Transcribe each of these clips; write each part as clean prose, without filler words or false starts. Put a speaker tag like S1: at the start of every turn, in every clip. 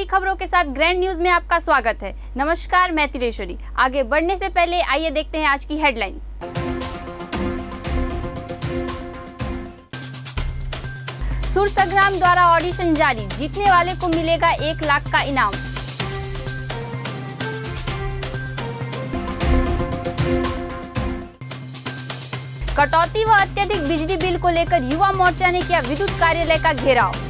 S1: खबरों के साथ ग्रैंड न्यूज में आपका स्वागत है। नमस्कार, मैं तिलेश्वरी। आगे बढ़ने से पहले आइए देखते हैं आज की हेडलाइंस। सुर संग्राम द्वारा ऑडिशन जारी, जीतने वाले को मिलेगा 1 लाख का इनाम। कटौती व अत्यधिक बिजली बिल को लेकर युवा मोर्चा ने किया विद्युत कार्यालय का घेराव।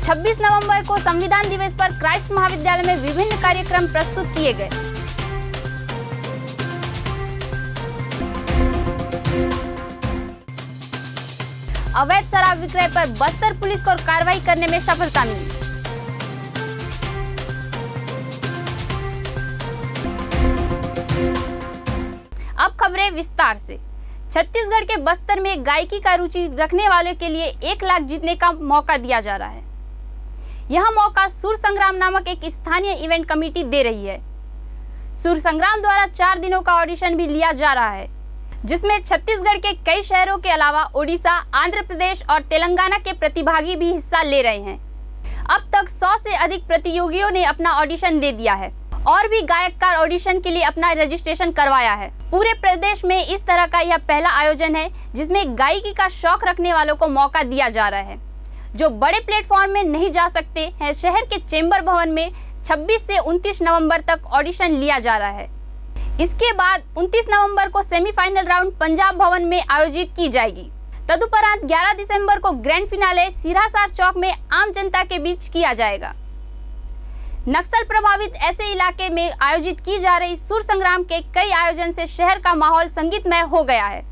S1: छब्बीस नवंबर को संविधान दिवस पर क्राइस्ट महाविद्यालय में विभिन्न कार्यक्रम प्रस्तुत किए गए। अवैध शराब विक्रय पर बस्तर पुलिस को कार्रवाई करने में सफलता मिली। अब खबरें विस्तार से। छत्तीसगढ़ के बस्तर में गायकी का रुचि रखने वाले के लिए 1 लाख जीतने का मौका दिया जा रहा है। यह मौका सुर संग्राम नामक एक स्थानीय इवेंट कमेटी दे रही है। सुर संग्राम द्वारा 4 दिनों का ऑडिशन भी लिया जा रहा है, जिसमें छत्तीसगढ़ के कई शहरों के अलावा ओडिशा, आंध्र प्रदेश और तेलंगाना के प्रतिभागी भी हिस्सा ले रहे हैं। अब तक 100 से अधिक प्रतियोगियों ने अपना ऑडिशन दे दिया है और भी गायककार ऑडिशन के लिए अपना रजिस्ट्रेशन करवाया है। पूरे प्रदेश में इस तरह का यह पहला आयोजन है जिसमें गायकी का शौक रखने वालों को मौका दिया जा रहा है, जो बड़े प्लेटफॉर्म में नहीं जा सकते हैं। शहर के चेंबर भवन में 26 से 29 नवंबर तक ऑडिशन लिया जा रहा है। इसके बाद 29 नवंबर को सेमीफाइनल राउंड पंजाब भवन में आयोजित की जाएगी। तदुपरांत 11 दिसंबर को ग्रैंड फिनाले सिरासार चौक में आम जनता के बीच किया जाएगा। नक्सल प्रभावित ऐसे इलाके में आयोजित की जा रही सुर संग्राम के कई आयोजन से शहर का माहौल संगीतमय हो गया है।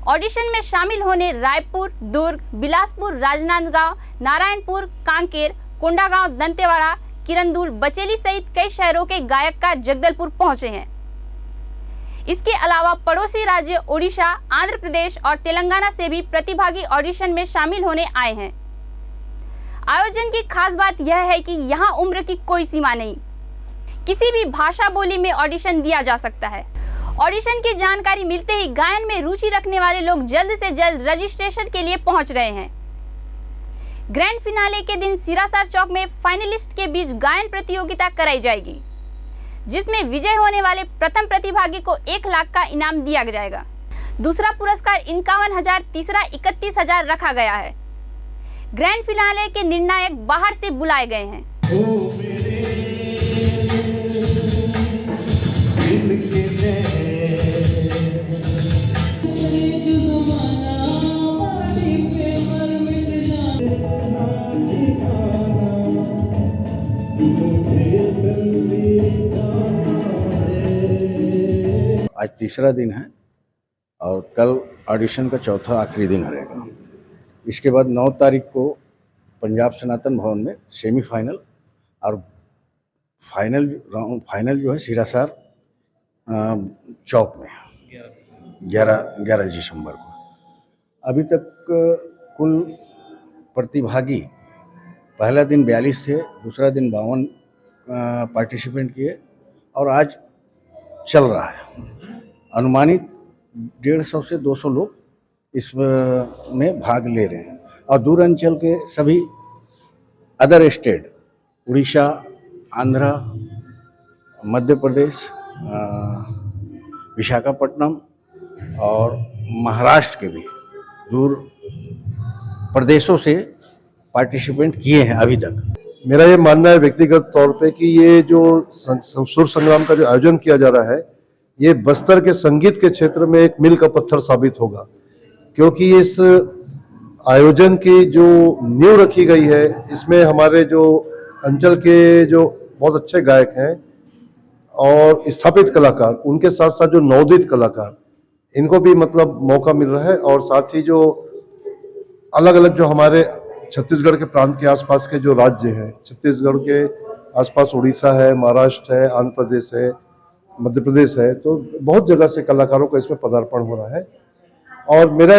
S1: ऑडिशन में शामिल होने रायपुर, दुर्ग, बिलासपुर, राजनांदगांव, नारायणपुर, कांकेर, कोंडागांव, दंतेवाड़ा, किरंदुल, बचेली सहित कई शहरों के गायककार जगदलपुर पहुंचे हैं। इसके अलावा पड़ोसी राज्य ओडिशा, आंध्र प्रदेश और तेलंगाना से भी प्रतिभागी ऑडिशन में शामिल होने आए हैं। आयोजन की खास बात यह है कि यहाँ उम्र की कोई सीमा नहीं, किसी भी भाषा बोली में ऑडिशन दिया जा सकता है। ऑडिशन की जानकारी मिलते ही गायन में रुचि रखने वाले लोग जल्द से जल्द रजिस्ट्रेशन के लिए पहुंच रहे हैं। ग्रैंड फिनाले के दिन सिरासार चौक में फाइनलिस्ट के बीच गायन प्रतियोगिता कराई जाएगी, जिसमें विजय होने वाले प्रथम प्रतिभागी को 1 लाख का इनाम दिया जाएगा। दूसरा पुरस्कार 51,000, तीसरा 31,000 रखा गया है। ग्रैंड फिनाले के निर्णायक बाहर से बुलाए गए हैं।
S2: आज तीसरा दिन है और कल ऑडिशन का चौथा आखिरी दिन रहेगा। इसके बाद 9 तारीख को पंजाब सनातन भवन में सेमीफाइनल और फाइनल जो है सिरासार चौक में 11 दिसंबर को। अभी तक कुल प्रतिभागी पहला दिन 42 थे, दूसरा दिन 52 पार्टिसिपेंट किए और आज चल रहा है। अनुमानित 150 से 200 लोग इसमें भाग ले रहे हैं और दूर अंचल के सभी अदर स्टेट, उड़ीसा, आंध्र, मध्य प्रदेश, विशाखापट्टनम और महाराष्ट्र के भी दूर प्रदेशों से पार्टिसिपेंट किए हैं अभी तक।
S3: मेरा ये मानना है व्यक्तिगत तौर पे कि ये जो सुर संग्राम का जो आयोजन किया जा रहा है, ये बस्तर के संगीत के क्षेत्र में एक मील का पत्थर साबित होगा, क्योंकि इस आयोजन की जो नींव रखी गई है, इसमें हमारे जो अंचल के जो बहुत अच्छे गायक हैं और स्थापित कलाकार, उनके साथ साथ जो नवोदित कलाकार, इनको भी मतलब मौका मिल रहा है। और साथ ही जो अलग अलग जो हमारे छत्तीसगढ़ के प्रांत के आसपास के जो राज्य हैं, छत्तीसगढ़ के आसपास उड़ीसा है, महाराष्ट्र है, आंध्र प्रदेश है, मध्य प्रदेश है, तो बहुत जगह से कलाकारों का इसमें पदार्पण हो रहा है। और मेरा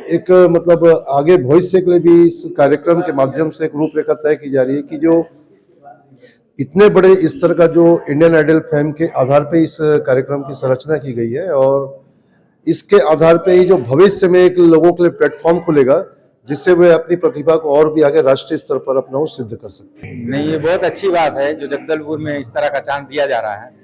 S3: एक मतलब आगे भविष्य के लिए भी इस कार्यक्रम के माध्यम से एक रूपरेखा तय की जा रही है कि जो इतने बड़े स्तर का जो इंडियन आइडल फेम के आधार पे इस कार्यक्रम की संरचना की गई है और इसके आधार पे ही जो भविष्य में एक लोगों के लिए प्लेटफॉर्म खुलेगा, जिससे वे अपनी प्रतिभा को और भी आगे राष्ट्रीय स्तर पर अपना वो सिद्ध कर सकते हैं।
S4: नहीं, ये बहुत अच्छी बात है जो जगदलपुर में इस तरह का चांस दिया जा रहा है।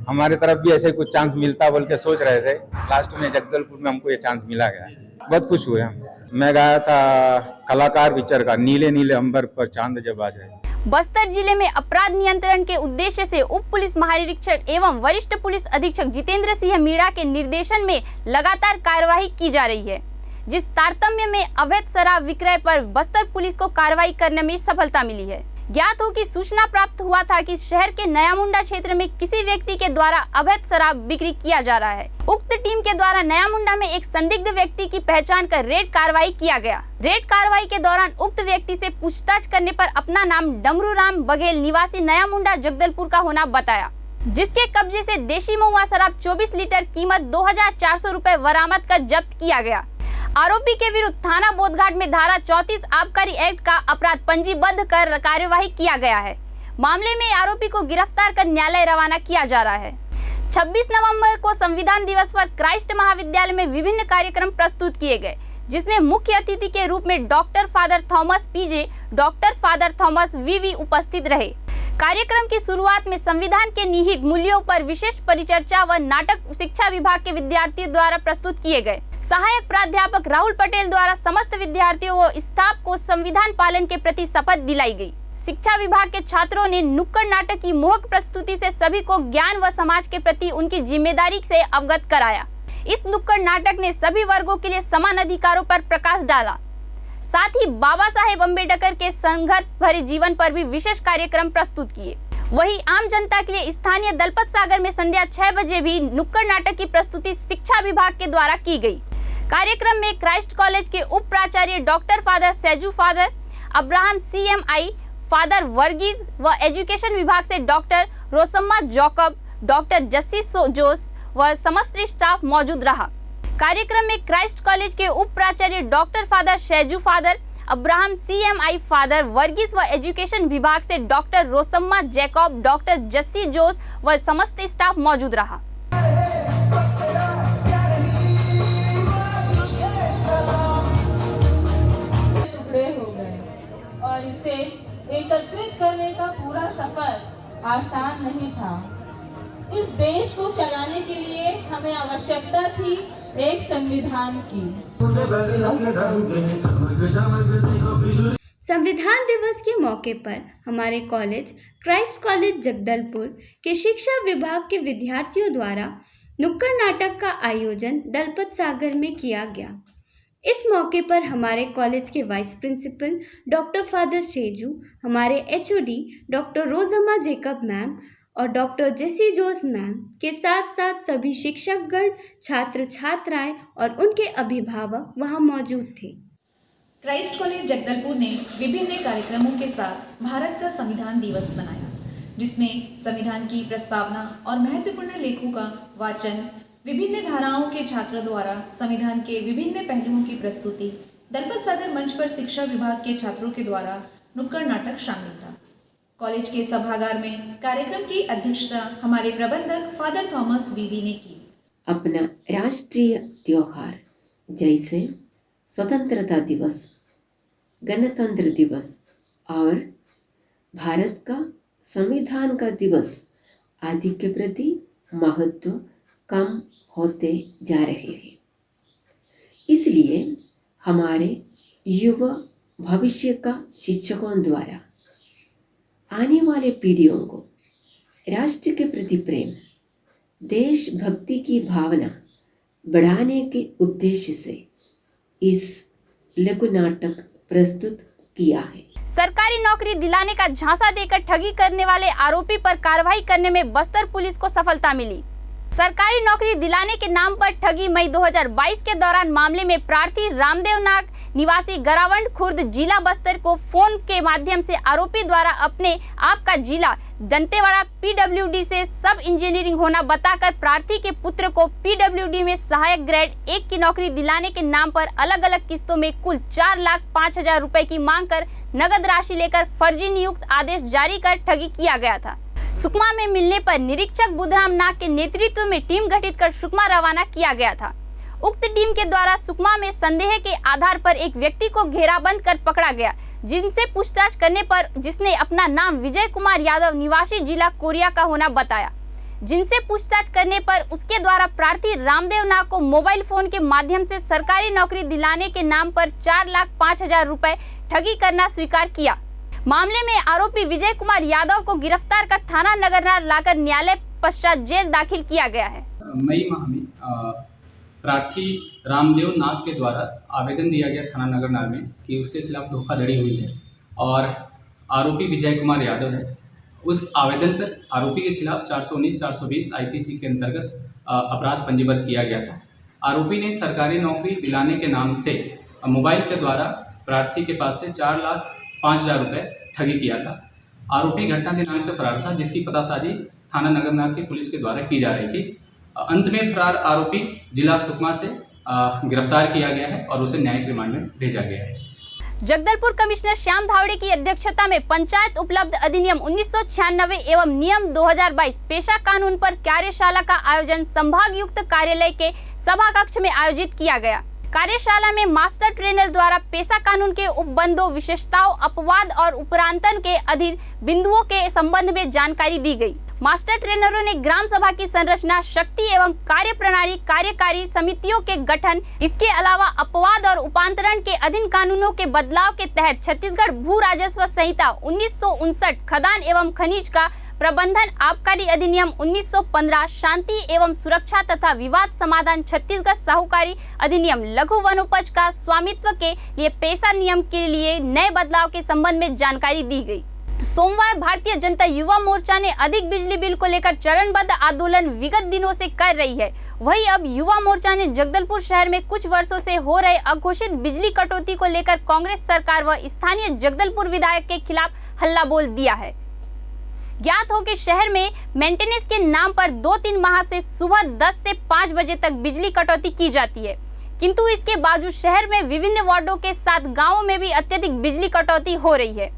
S4: हमारे तरफ भी ऐसे कुछ चांस मिलता बोल के सोच रहे थे, लास्ट में जगदलपुर में हमको ये चांस मिला गया। बहुत खुश हुए हम। मैं गाया था कलाकार पिक्चर का नीले नीले अंबर पर चांद जब आ जाए।
S1: बस्तर जिले में अपराध नियंत्रण के उद्देश्य से उप पुलिस महानिरीक्षक एवं वरिष्ठ पुलिस अधीक्षक जितेंद्र सिंह मीणा के निर्देशन में लगातार कार्यवाही की जा रही है, जिस तारतम्य में अवैध शराब विक्रय पर बस्तर पुलिस को कार्रवाई करने में सफलता मिली है। ज्ञात हो कि सूचना प्राप्त हुआ था कि शहर के नया मुंडा क्षेत्र में किसी व्यक्ति के द्वारा अवैध शराब बिक्री किया जा रहा है। उक्त टीम के द्वारा नया मुंडा में एक संदिग्ध व्यक्ति की पहचान कर रेड कार्रवाई किया गया। रेड कार्रवाई के दौरान उक्त व्यक्ति से पूछताछ करने पर अपना नाम डमरू राम बघेल निवासी नया मुंडा जगदलपुर का होना बताया, जिसके कब्जे से देशी महुआ शराब 24 लीटर कीमत 2400 रुपए बरामद कर जब्त किया गया। आरोपी के विरुद्ध थाना बोधघाट में धारा 34 आबकारी एक्ट का अपराध पंजीबद्ध कर कार्यवाही किया गया है। मामले में आरोपी को गिरफ्तार कर न्यायालय रवाना किया जा रहा है। 26 नवंबर को संविधान दिवस पर क्राइस्ट महाविद्यालय में विभिन्न कार्यक्रम प्रस्तुत किए गए, जिसमें मुख्य अतिथि के रूप में डॉक्टर फादर थॉमस पीजे, डॉक्टर फादर थॉमस वीवी उपस्थित रहे। कार्यक्रम की शुरुआत में संविधान के निहित मूल्यों पर विशेष परिचर्चा व नाटक शिक्षा विभाग के विद्यार्थियों द्वारा प्रस्तुत किए गए। सहायक प्राध्यापक राहुल पटेल द्वारा समस्त विद्यार्थियों व स्टाफ को संविधान पालन के प्रति शपथ दिलाई गई। शिक्षा विभाग के छात्रों ने नुक्कड़ नाटक की मोहक प्रस्तुति से सभी को ज्ञान व समाज के प्रति उनकी जिम्मेदारी से अवगत कराया। इस नुक्कड़ नाटक ने सभी वर्गों के लिए समान अधिकारों पर प्रकाश डाला। साथ ही बाबा साहेब अम्बेडकर के संघर्ष भरे जीवन पर भी विशेष कार्यक्रम प्रस्तुत किए। वहीं आम जनता के लिए स्थानीय दलपत सागर में संध्या 6 बजे भी नुक्कड़ नाटक की प्रस्तुति शिक्षा विभाग के द्वारा की गई। कार्यक्रम में क्राइस्ट कॉलेज के उप प्राचार्य doctor father Saiju father Abraham CMI father Varghese व एजुकेशन विभाग से डॉक्टर रोसम्मा जॉकब, डॉक्टर जस्सी जोस व समस्त स्टाफ मौजूद रहा। कार्यक्रम में क्राइस्ट कॉलेज के उप प्राचार्य doctor father Saiju father Abraham CMI father Varghese व एजुकेशन विभाग से डॉक्टर रोसम्मा जैकब, डॉक्टर जस्सी जोस व समस्त स्टाफ मौजूद रहा।
S5: हो गए और इसे एकत्रित करने का पूरा सफर आसान नहीं था। इस देश को चलाने के लिए हमें आवश्यकता थी एक संविधान की।
S6: संविधान दिवस के मौके पर हमारे कॉलेज क्राइस्ट कॉलेज जगदलपुर के शिक्षा विभाग के विद्यार्थियों द्वारा नुक्कड़ नाटक का आयोजन दलपत सागर में किया गया। इस मौके पर हमारे कॉलेज के वाइस प्रिंसिपल डॉक्टर फादर शेजू, हमारे HOD डॉक्टर रोजम्मा जैकब मैम और डॉक्टर जेसी जोस मैम के साथ साथ सभी शिक्षकगण, छात्र छात्राएं और उनके अभिभावक वहां मौजूद थे।
S7: क्राइस्ट कॉलेज जगदलपुर ने विभिन्न कार्यक्रमों के साथ भारत का संविधान दिवस मनाया, जिसमें संविधान की प्रस्तावना और महत्वपूर्ण लेखों का वाचन, विभिन्न धाराओं के छात्रों द्वारा संविधान के विभिन्न पहलुओं की प्रस्तुति, दलपत सागर मंच पर शिक्षा विभाग के छात्रों के द्वारा नुक्कड़ नाटक शामिल था। कॉलेज के सभागार में कार्यक्रम की अध्यक्षता हमारे प्रबंधक फादर थॉमस वीवी ने की।
S8: अपना राष्ट्रीय त्योहार जैसे स्वतंत्रता दिवस, गणतंत्र दिवस और भारत का संविधान का दिवस आदि के प्रति महत्व कम होते जा रहे हैं। इसलिए हमारे युवा भविष्य का शिक्षकों द्वारा आने वाले पीढ़ियों को राष्ट्र के प्रति प्रेम, देशभक्ति की भावना बढ़ाने के उद्देश्य से इस लघु नाटक प्रस्तुत किया है।
S1: सरकारी नौकरी दिलाने का झांसा देकर ठगी करने वाले आरोपी पर कार्रवाई करने में बस्तर पुलिस को सफलता मिली। सरकारी नौकरी दिलाने के नाम पर ठगी मई 2022 के दौरान मामले में प्रार्थी रामदेव नाग निवासी गरावंड खुर्द जिला बस्तर को फोन के माध्यम से आरोपी द्वारा अपने आप का जिला दंतेवाड़ा PWD से सब इंजीनियरिंग होना बताकर प्रार्थी के पुत्र को PWD में सहायक ग्रेड 1 की नौकरी दिलाने के नाम पर अलग अलग किस्तों में कुल 4,05,000 रुपए की मांग कर नगद राशि लेकर फर्जी नियुक्त आदेश जारी कर ठगी किया गया था। सुकमा में मिलने पर निरीक्षक बुधराम नाग के नेतृत्व में टीम गठित कर सुकमा रवाना किया गया था। उक्त टीम के द्वारा सुकमा में संदेह के आधार पर एक व्यक्ति को घेराबंद कर पकड़ा गया, जिनसे पूछताछ करने पर जिसने अपना नाम विजय कुमार यादव निवासी जिला कोरिया का होना बताया। जिनसे पूछताछ करने पर उसके द्वारा प्रार्थी रामदेव नाग को मोबाइल फोन के माध्यम से सरकारी नौकरी दिलाने के नाम पर 4,05,000 रुपए ठगी करना स्वीकार किया। मामले में आरोपी विजय कुमार यादव को गिरफ्तार कर थाना नगरनार लाकर न्यायालय पश्चात जेल दाखिल किया गया है।
S9: मई माह में प्रार्थी रामदेव नाग के द्वारा आवेदन दिया गया थाना नगरनार में कि उसके खिलाफ धोखाधड़ी हुई है और आरोपी विजय कुमार यादव है। उस आवेदन पर आरोपी के खिलाफ 419-420 आईपीसी के अंतर्गत अपराध पंजीबद्ध किया गया था। आरोपी ने सरकारी नौकरी दिलाने के नाम से मोबाइल के द्वारा प्रार्थी के पास से 4,05,000 रुपये ठगी किया था। आरोपी घटना दिनांक से फरार था, जिसकी पतासाजी थाना नगरनार की पुलिस के द्वारा की जा रही थी। अंत में फरार आरोपी जिला सुकमा से गिरफ्तार किया गया है और उसे न्यायिक रिमांड में भेजा गया है।
S1: जगदलपुर कमिश्नर श्याम धावड़े की अध्यक्षता में पंचायत उपलब्ध अधिनियम 1996 एवं नियम 2022 पेशा कानून पर कार्यशाला का आयोजन संभागयुक्त कार्यालय के सभा कक्ष में आयोजित किया गया। कार्यशाला में मास्टर ट्रेनर द्वारा पेशा कानून के उपबंधों, विशेषताओं, अपवाद और उपरांतन के अधीन बिंदुओं के संबंध में जानकारी दी गई। मास्टर ट्रेनरों ने ग्राम सभा की संरचना, शक्ति एवं कार्य प्रणाली, कार्यकारी समितियों के गठन, इसके अलावा अपवाद और उपांतरण के अधीन कानूनों के बदलाव के तहत छत्तीसगढ़ भू राजस्व संहिता 1959, खदान एवं खनिज का प्रबंधन, आबकारी अधिनियम 1915, शांति एवं सुरक्षा तथा विवाद समाधान छत्तीसगढ़ साहूकारी अधिनियम, लघु वनोपज का स्वामित्व के लिए पेशा नियम के लिए नए बदलाव के संबंध में जानकारी दी गई। सोमवार भारतीय जनता युवा मोर्चा ने अधिक बिजली बिल को लेकर चरणबद्ध आंदोलन विगत दिनों से कर रही है। वहीं अब युवा मोर्चा ने जगदलपुर शहर में कुछ वर्षों से हो रहे अघोषित बिजली कटौती को लेकर कांग्रेस सरकार व स्थानीय जगदलपुर विधायक के खिलाफ हल्ला बोल दिया है। ज्ञात हो कि शहर में मेंटेनेंस के नाम पर 2-3 माह से सुबह 10 से 5 बजे तक बिजली कटौती की जाती है, किंतु इसके बावजूद शहर में विभिन्न वार्डों के साथ गांवों में भी अत्यधिक बिजली कटौती हो रही है।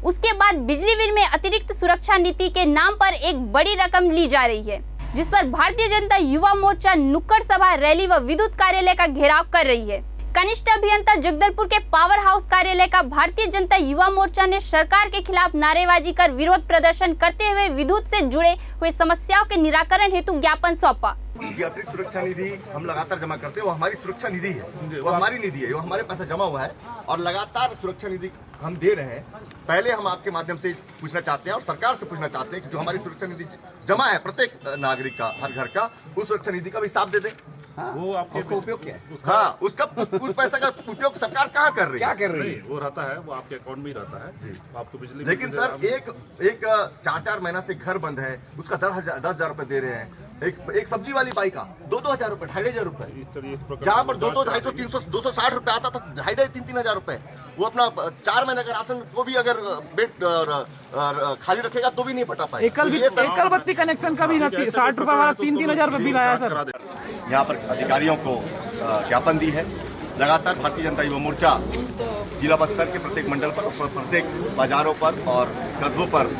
S1: उसके बाद बिजली बिल में अतिरिक्त सुरक्षा नीति के नाम पर एक बड़ी रकम ली जा रही है, जिस पर भारतीय जनता युवा मोर्चा नुक्कड़ सभा, रैली व विद्युत कार्यालय का घेराव कर रही है। कनिष्ठ अभियंता जगदलपुर के पावर हाउस कार्यालय का भारतीय जनता युवा मोर्चा ने सरकार के खिलाफ नारेबाजी कर विरोध प्रदर्शन करते हुए विद्युत से जुड़े हुए समस्याओं के निराकरण हेतु ज्ञापन सौंपा।
S10: ये अतिरिक्त सुरक्षा निधि हम लगातार जमा करते हैं, वो हमारी सुरक्षा निधि है, वो हमारी निधि है, वो हमारे पास जमा हुआ है और लगातार सुरक्षा निधि हम दे रहे हैं। पहले हम आपके माध्यम से पूछना चाहते हैं और सरकार से पूछना चाहते हैं कि जो हमारी सुरक्षा निधि जमा है प्रत्येक नागरिक का, हर घर का, उस सुरक्षा निधि का भी हिसाब दे दें।
S11: हाँ, वो आपके उसका उपयोग क्या है?
S10: हाँ, उसका उस पैसा का उपयोग सरकार कहाँ कर रही है?
S11: क्या कर रही है? वो रहता है, वो आपके अकाउंट में ही रहता है जी, आपको बिजली।
S10: लेकिन सर एक 4-4 महीना से घर बंद है, उसका 10,000 रुपए दे रहे हैं। एक सब्जी वाली बाई का 2,000 रुपए, 2,500 रुपए, जहाँ पर 200, 250, 300, 260 रुपए आता था, 2,500-3,000 रुपए। वो अपना 4 महीने का राशन को भी अगर बेड खाली रखेगा तो भी नहीं पटा पाएगा।
S12: एकल बत्ती कनेक्शन का भी 60 रुपए वाला 3,000 रुपए बिल आया सर।
S10: यहाँ पर अधिकारियों को ज्ञापन दी है। लगातार भारतीय जनता युवा मोर्चा जिला बस्तर के प्रत्येक मंडल पर, प्रत्येक बाजारों पर और कस्बों पर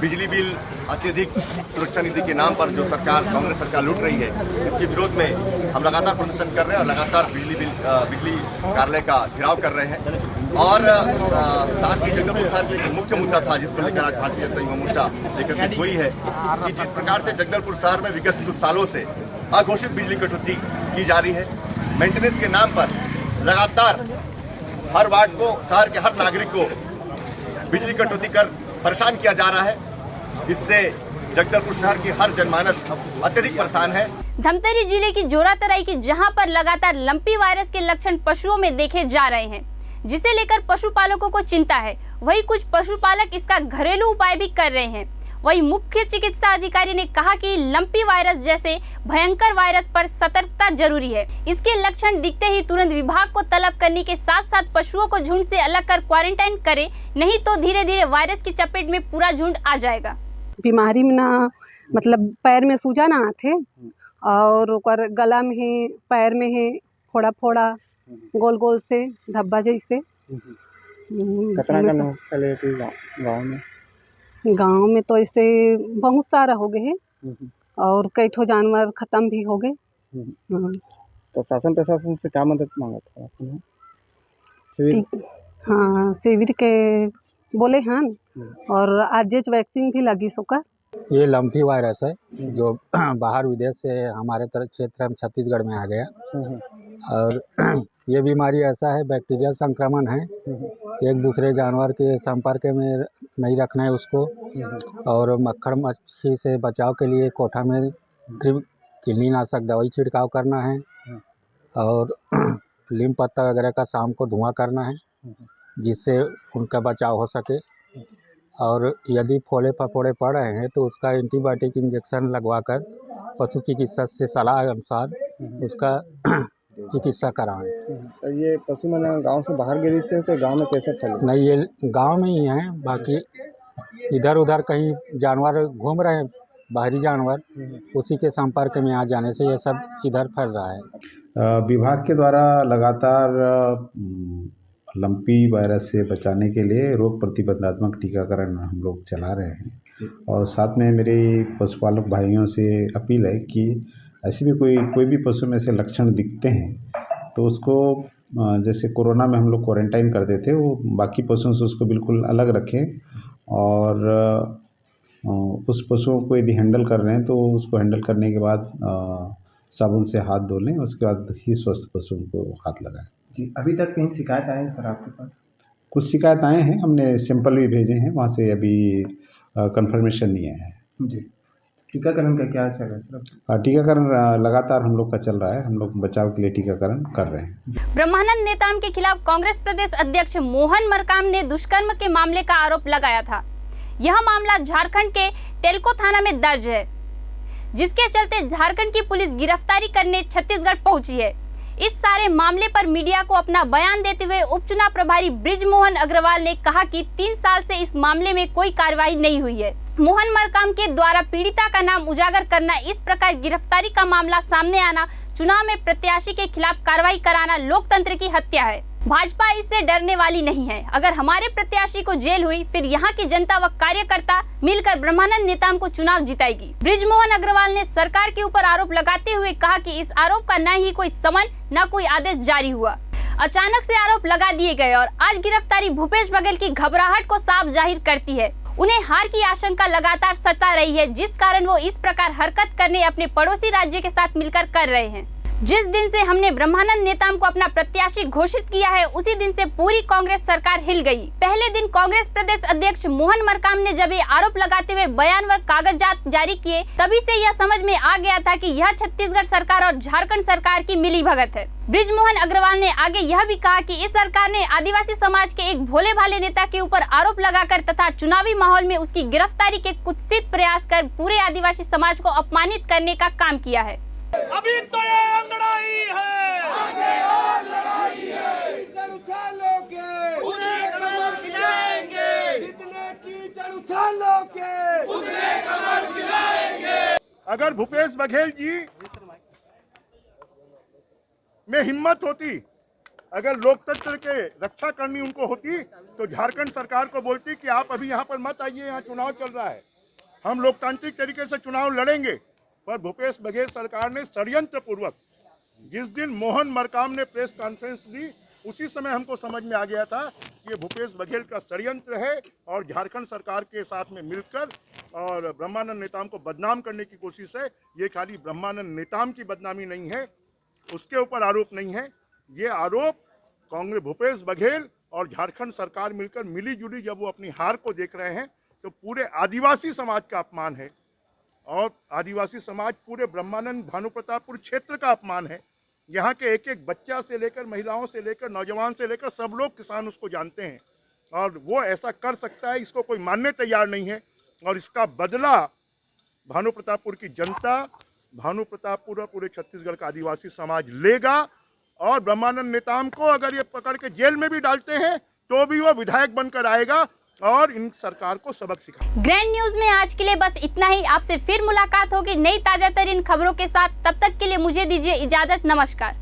S10: बिजली बिल अत्यधिक सुरक्षा निधि के नाम पर जो सरकार, कांग्रेस सरकार लूट रही है, इसके विरोध में हम लगातार प्रदर्शन कर रहे हैं और लगातार बिजली कार्यालय का घेराव कर रहे हैं। और साथ ही जगदलपुर शहर के एक मुख्य मुद्दा था जिसको लेकर आज भारतीय जनता युवा मोर्चा एकत्रित हुई है कि जिस प्रकार से जगदलपुर शहर में विगत कुछ सालों से अघोषित बिजली कटौती की जा रही है, मेंटेनेंस के नाम पर लगातार हर वार्ड को, शहर के हर नागरिक को बिजली कटौती कर परेशान किया जा रहा है। इससे जगदलपुर शहर की हर जनमानस अत्यधिक परेशान है।
S1: धमतरी जिले की जोरातराई की जहां पर लगातार लंपी वायरस के लक्षण पशुओं में देखे जा रहे हैं, जिसे लेकर पशुपालकों को चिंता है। वहीं कुछ पशुपालक इसका घरेलू उपाय भी कर रहे हैं। वहीं मुख्य चिकित्सा अधिकारी ने कहा कि लंपी वायरस जैसे भयंकर वायरस पर सतर्कता जरूरी है। इसके लक्षण दिखते ही तुरंत विभाग को तलब करने के साथ साथ पशुओं को झुंड से अलग कर क्वारंटाइन करें, नहीं तो धीरे धीरे वायरस की चपेट में पूरा झुंड आ जाएगा।
S13: बीमारी में ना मतलब पैर में सूजा ना आथे और ओकर गला में है, पैर में है फोड़ा फोड़ा गोल गोल से धब्बा जैसे।
S14: कितना का पहले गाँव में
S13: गांव में तो ऐसे बहुत सारा हो गए हैं और कई ठो जानवर खत्म भी हो गए। हाँ।
S14: तो शासन प्रशासन से क्या मदद मांगा था आपने? शिविर?
S13: हाँ, शिविर के बोले हैं और आज वैक्सीन भी लगी सोकर।
S15: ये लंपी वायरस है जो बाहर विदेश से हमारे तरफ क्षेत्र में छत्तीसगढ़ में आ गया। और ये बीमारी ऐसा है, बैक्टीरियल संक्रमण है, एक दूसरे जानवर के संपर्क में नहीं रखना है उसको। और मक्खड़ मच्छी से बचाव के लिए कोठा में कृमिनाशक दवाई छिड़काव करना है और नीम पत्ता वगैरह का शाम को धुआं करना है जिससे उनका बचाव हो सके। और यदि फोड़े फफोड़े पड़ रहे हैं तो उसका एंटीबायोटिक इंजेक्शन लगवाकर पशु चिकित्सक से सलाह अनुसार उसका चिकित्सा कराएं।
S14: तो ये पशु मन गांव से बाहर गिरी से तो गांव में कैसे फैले?
S15: नहीं, ये गांव में ही हैं, बाकी इधर उधर कहीं जानवर घूम रहे हैं, बाहरी जानवर, उसी के संपर्क में आ जाने से ये सब इधर फैल रहा है।
S16: विभाग के द्वारा लगातार लंपी वायरस से बचाने के लिए रोग प्रतिबंधात्मक टीकाकरण हम लोग चला रहे हैं। और साथ में मेरे पशुपालक भाइयों से अपील है कि ऐसे भी कोई भी पशु में से लक्षण दिखते हैं तो उसको जैसे कोरोना में हम लोग क्वारंटाइन करते थे, वो बाकी पशुओं से उसको बिल्कुल अलग रखें। और उस पशुओं को यदि हैंडल कर रहे हैं तो उसको हैंडल करने के बाद साबुन से हाथ धो लें, उसके बाद ही स्वस्थ पशुओं को हाथ लगाएं।
S14: जी, अभी तक कहीं शिकायत आए हैं सर आपके पास?
S16: कुछ शिकायत आए हैं, हमने सैंपल भी भेजे हैं, वहाँ से अभी कंफर्मेशन नहीं आया है।
S14: जी, टीकाकरण का क्या चल रहा है सर?
S16: टीकाकरण लगातार हम लोग का चल रहा है, हम लोग बचाव के लिए टीकाकरण कर रहे हैं।
S1: ब्रह्मानंद नेताम के खिलाफ कांग्रेस प्रदेश अध्यक्ष मोहन मरकाम ने दुष्कर्म के मामले का आरोप लगाया था। यह मामला झारखंड के टेल्को थाना में दर्ज है, जिसके चलते झारखंड की पुलिस गिरफ्तारी करने छत्तीसगढ़ पहुंची है। इस सारे मामले पर मीडिया को अपना बयान देते हुए उपचुनाव प्रभारी बृजमोहन अग्रवाल ने कहा कि 3 साल से इस मामले में कोई कार्रवाई नहीं हुई है। मोहन मरकाम के द्वारा पीड़िता का नाम उजागर करना, इस प्रकार गिरफ्तारी का मामला सामने आना, चुनाव में प्रत्याशी के खिलाफ कार्रवाई कराना लोकतंत्र की हत्या है। भाजपा इससे डरने वाली नहीं है। अगर हमारे प्रत्याशी को जेल हुई, फिर यहाँ की जनता व कार्यकर्ता मिलकर ब्रह्मानंद नेताम को चुनाव जिताएगी। बृजमोहन अग्रवाल ने सरकार के ऊपर आरोप लगाते हुए कहा कि इस आरोप का न ही कोई समन न कोई आदेश जारी हुआ, अचानक से आरोप लगा दिए गए और आज गिरफ्तारी भूपेश बघेल की घबराहट को साफ जाहिर करती है। उन्हें हार की आशंका लगातार सता रही है, जिस कारण वो इस प्रकार हरकत करने अपने पड़ोसी राज्य के साथ मिलकर कर रहे हैं। जिस दिन से हमने ब्रह्मानंद नेताम को अपना प्रत्याशी घोषित किया है, उसी दिन से पूरी कांग्रेस सरकार हिल गई। पहले दिन कांग्रेस प्रदेश अध्यक्ष मोहन मरकाम ने जब ये आरोप लगाते हुए बयान व कागजात जारी किए, तभी से यह समझ में आ गया था कि यह छत्तीसगढ़ सरकार और झारखंड सरकार की मिलीभगत है। बृजमोहन अग्रवाल ने आगे यह भी कहा कि इस सरकार ने आदिवासी समाज के एक भोले भाले नेता के ऊपर आरोप लगाकर तथा चुनावी माहौल में उसकी गिरफ्तारी के कुत्सित प्रयास कर पूरे आदिवासी समाज को अपमानित करने का काम किया है।
S12: अभी तो ये लड़ाई है, आगे और लड़ाई है। कीचड़ उछालोगे, उन्हें कमर खिलाएंगे। कितने कीचड़ उछालोगे, उन्हें कमर खिलाएंगे। अगर भूपेश बघेल जी में हिम्मत होती, अगर लोकतंत्र के रक्षा करनी उनको होती, तो झारखंड सरकार को बोलती कि आप अभी यहाँ पर मत आइए, यहाँ चुनाव चल रहा है, हम लोकतांत्रिक तरीके से चुनाव लड़ेंगे। पर भूपेश बघेल सरकार ने षड्यंत्र पूर्वक, जिस दिन मोहन मरकाम ने प्रेस कॉन्फ्रेंस दी, उसी समय हमको समझ में आ गया था कि ये भूपेश बघेल का षड्यंत्र है और झारखंड सरकार के साथ में मिलकर और ब्रह्मानंद नेताम को बदनाम करने की कोशिश है। ये खाली ब्रह्मानंद नेताम की बदनामी नहीं है, उसके ऊपर आरोप नहीं है, ये आरोप कांग्रेस भूपेश बघेल और झारखंड सरकार मिलकर मिली जुली जब वो अपनी हार को देख रहे हैं, तो पूरे आदिवासी समाज का अपमान है और आदिवासी समाज पूरे ब्रह्मानंद भानुप्रतापपुर क्षेत्र का अपमान है। यहाँ के एक एक बच्चा से लेकर महिलाओं से लेकर नौजवान से लेकर सब लोग किसान उसको जानते हैं और वो ऐसा कर सकता है, इसको कोई मानने तैयार नहीं है। और इसका बदला भानुप्रतापपुर की जनता, भानुप्रतापपुर और पूरे छत्तीसगढ़ का आदिवासी समाज लेगा। और ब्रह्मानंद नेताम को अगर ये पकड़ के जेल में भी डालते हैं तो भी वो विधायक बनकर आएगा और इन सरकार को सबक सिखाएगा।
S1: ग्रैंड न्यूज में आज के लिए बस इतना ही। आपसे फिर मुलाकात होगी नई ताजा तरीन खबरों के साथ। तब तक के लिए मुझे दीजिए इजाजत। नमस्कार।